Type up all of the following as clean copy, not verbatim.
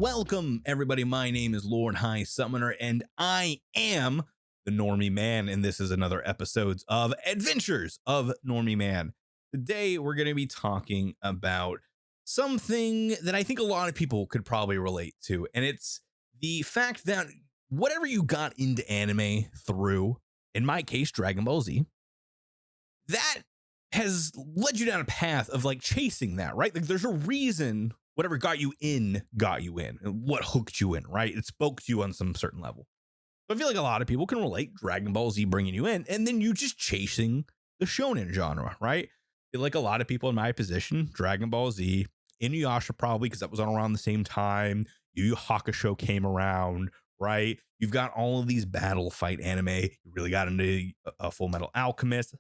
welcome everybody. My name is LordHighSummoner, and I am the Normie Man, and this is another episode of Adventures of Normie Man. Today, we're going to be talking about something that I think a lot of people could probably relate to, and it's the fact that whatever you got into anime through, in my case, Dragon Ball Z, that has led you down a path of like chasing that, right? Like there's a reason whatever got you in, what hooked you in, right? It spoke to you on some certain level. So I feel like a lot of people can relate Dragon Ball Z bringing you in, and then you just chasing the shonen genre, right? I feel like a lot of people in my position, Dragon Ball Z, Inuyasha probably, because that was on around the same time. Yu Yu Hakusho came around, right? You've got all of these battle fight anime. You really got into a Full Metal Alchemist.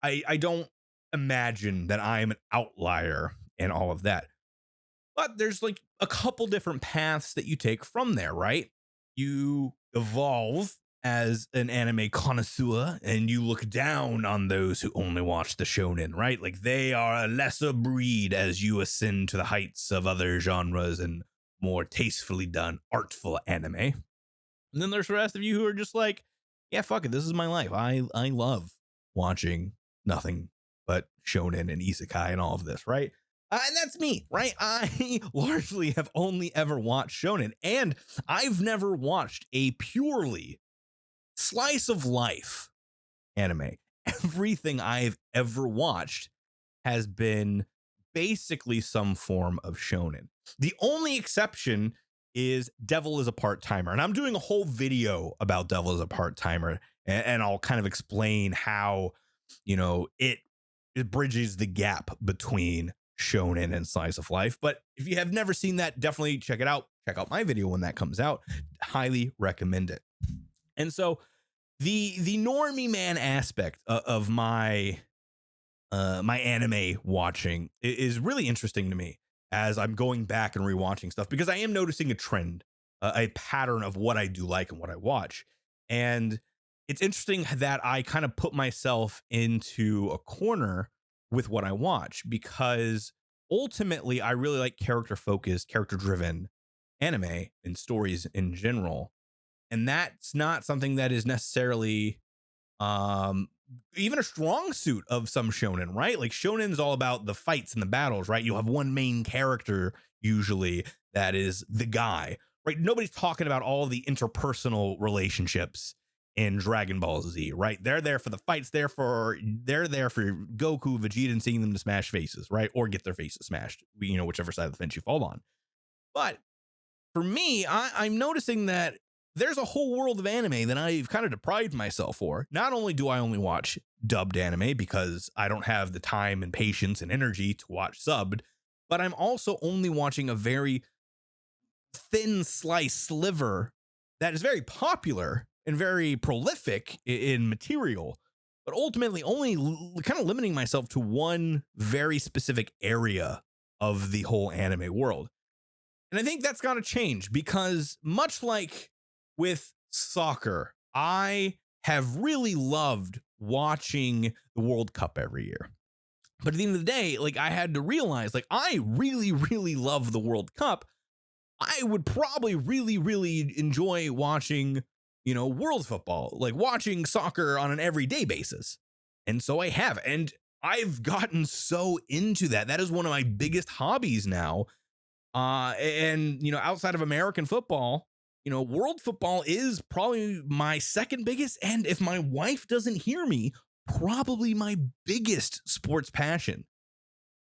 I don't imagine that I am an outlier in all of that. But there's like a couple different paths that you take from there, right? You evolve as an anime connoisseur and you look down on those who only watch the shonen, right? Like they are a lesser breed as you ascend to the heights of other genres and more tastefully done, artful anime. And then there's the rest of you who are just like, yeah, fuck it, this is my life. I love watching nothing but shonen and isekai and all of this, right? And that's me, right? I largely have only ever watched shonen, and I've never watched a purely slice of life anime. Everything I've ever watched has been basically some form of shonen. The only exception is Devil is a Part-Timer, and I'm doing a whole video about Devil is a Part-Timer, and I'll kind of explain how, you know, it bridges the gap between shonen and slice of life. But if you have never seen that, definitely check it out. Check out my video when that comes out. Highly recommend it. And so the Normie Man aspect of my my anime watching is really interesting to me as I'm going back and rewatching stuff, because I am noticing a trend, a pattern of what I do like and what I watch. And it's interesting that I kind of put myself into a corner with what I watch, because ultimately I really like character focused, character driven anime and stories in general. And that's not something that is necessarily even a strong suit of some shonen, right? Like shonen is all about the fights and the battles, right? You'll have one main character usually that is the guy, right? Nobody's talking about all the interpersonal relationships in Dragon Ball Z, right? They're there for the fights, they're there for Goku, Vegeta, and seeing them to smash faces, right? Or get their faces smashed, you know, whichever side of the fence you fall on. But for me, I'm noticing that there's a whole world of anime that I've kind of deprived myself for. Not only do I only watch dubbed anime because I don't have the time and patience and energy to watch subbed, but I'm also only watching a very thin sliver that is very popular and very prolific in material, but ultimately only kind of limiting myself to one very specific area of the whole anime world. And I think that's got to change, because much like with soccer, I have really loved watching the World Cup every year. But at the end of the day, like I had to realize, like I really, really love the World Cup. I would probably really, really enjoy watching, you know, world football, like watching soccer on an everyday basis. And so I have, and I've gotten so into that. That is one of my biggest hobbies now. And, you know, outside of American football, you know, world football is probably my second biggest. And if my wife doesn't hear me, probably my biggest sports passion.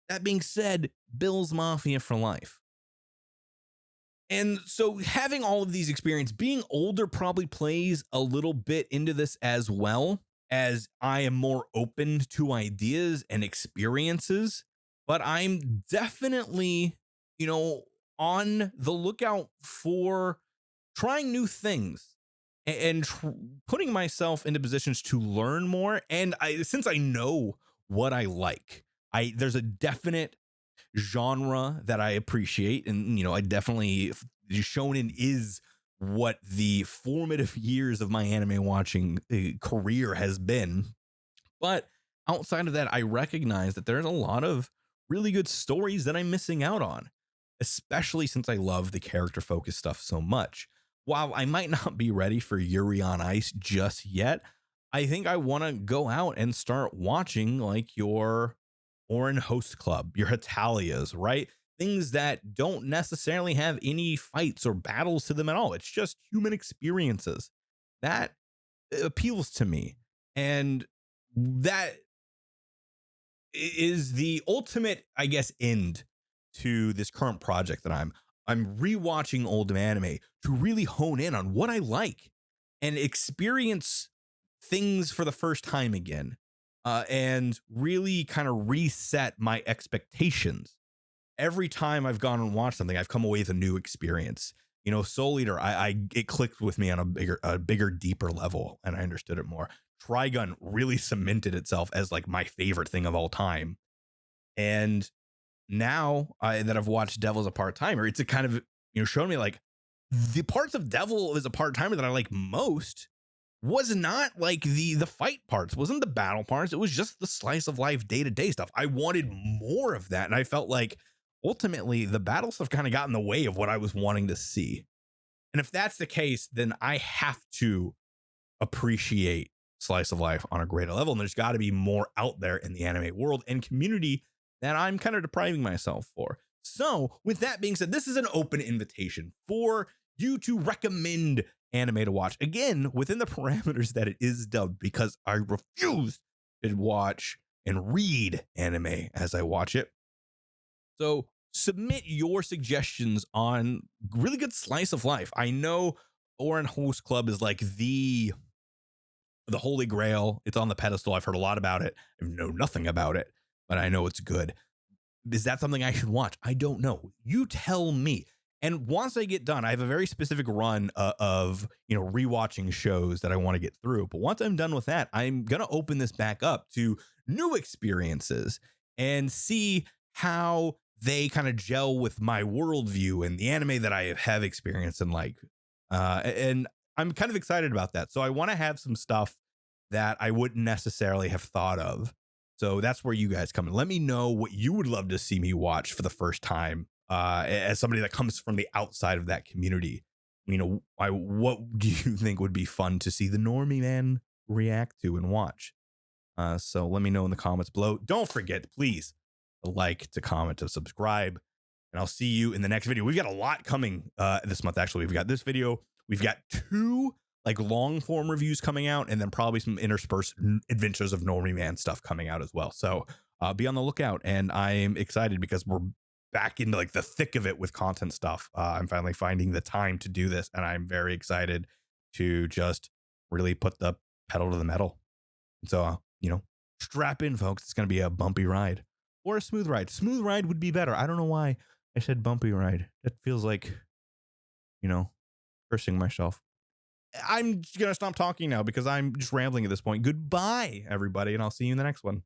That being said, Bills Mafia for life. And so having all of these experiences, being older probably plays a little bit into this as well, as I am more open to ideas and experiences. But I'm definitely, you know, on the lookout for trying new things and putting myself into positions to learn more. And since I know what I like, there's a definite genre that I appreciate, and you know, I definitely, shonen is what the formative years of my anime watching career has been. But outside of that, I recognize that there's a lot of really good stories that I'm missing out on. especially since I love the character focused stuff so much. While I might not be ready for Yuri on Ice just yet, I think I want to go out and start watching like your Orin Host Club, your Hitalias, right? Things that don't necessarily have any fights or battles to them at all. It's just human experiences. That appeals to me. And that is the ultimate, I guess, end to this current project that I'm rewatching old anime to really hone in on what I like and experience things for the first time again, and really kind of reset my expectations. Every time I've gone and watched something, I've come away with a new experience. You know, Soul Eater, I it clicked with me on a bigger, deeper level, and I understood it more. Trigun really cemented itself as like my favorite thing of all time. And now that I've watched Devil as a part timer, it's a kind of, shown me like the parts of Devil as a part timer that I like most was not like the fight parts, wasn't the battle parts. It was just the slice of life day to day stuff. I wanted more of that, and I felt like ultimately the battle stuff kind of got in the way of what I was wanting to see. And if that's the case, then I have to appreciate slice of life on a greater level. And there's got to be more out there in the anime world and community that I'm kind of depriving myself for. So, with that being said, this is an open invitation for you to recommend anime to watch. Again, within the parameters that it is dubbed, because I refuse to watch and read anime as I watch it. So, submit your suggestions on really good slice of life. I know Orin Host Club is like the holy grail. It's on the pedestal. I've heard a lot about it. I know nothing about it, but I know it's good. Is that something I should watch? I don't know. You tell me. And once I get done, I have a very specific run of rewatching shows that I want to get through. But once I'm done with that, I'm gonna open this back up to new experiences and see how they kind of gel with my worldview and the anime that I have experienced and like. And I'm kind of excited about that. So I want to have some stuff that I wouldn't necessarily have thought of. So that's where you guys come in. Let me know what you would love to see me watch for the first time, as somebody that comes from the outside of that community. What do you think would be fun to see the Normie man react to and watch? So let me know in the comments below. Don't forget, please, to like, to comment, to subscribe, and I'll see you in the next video. We've got a lot coming this month. Actually, we've got this video. We've got 2 like long form reviews coming out, and then probably some interspersed Adventures of Normie Man stuff coming out as well. So be on the lookout, and I'm excited because we're back into like the thick of it with content stuff. I'm finally finding the time to do this, and I'm very excited to just really put the pedal to the metal. So, strap in, folks. It's going to be a bumpy ride or a smooth ride. Smooth ride would be better. I don't know why I said bumpy ride. That feels like, cursing myself. I'm going to stop talking now because I'm just rambling at this point. Goodbye, everybody, and I'll see you in the next one.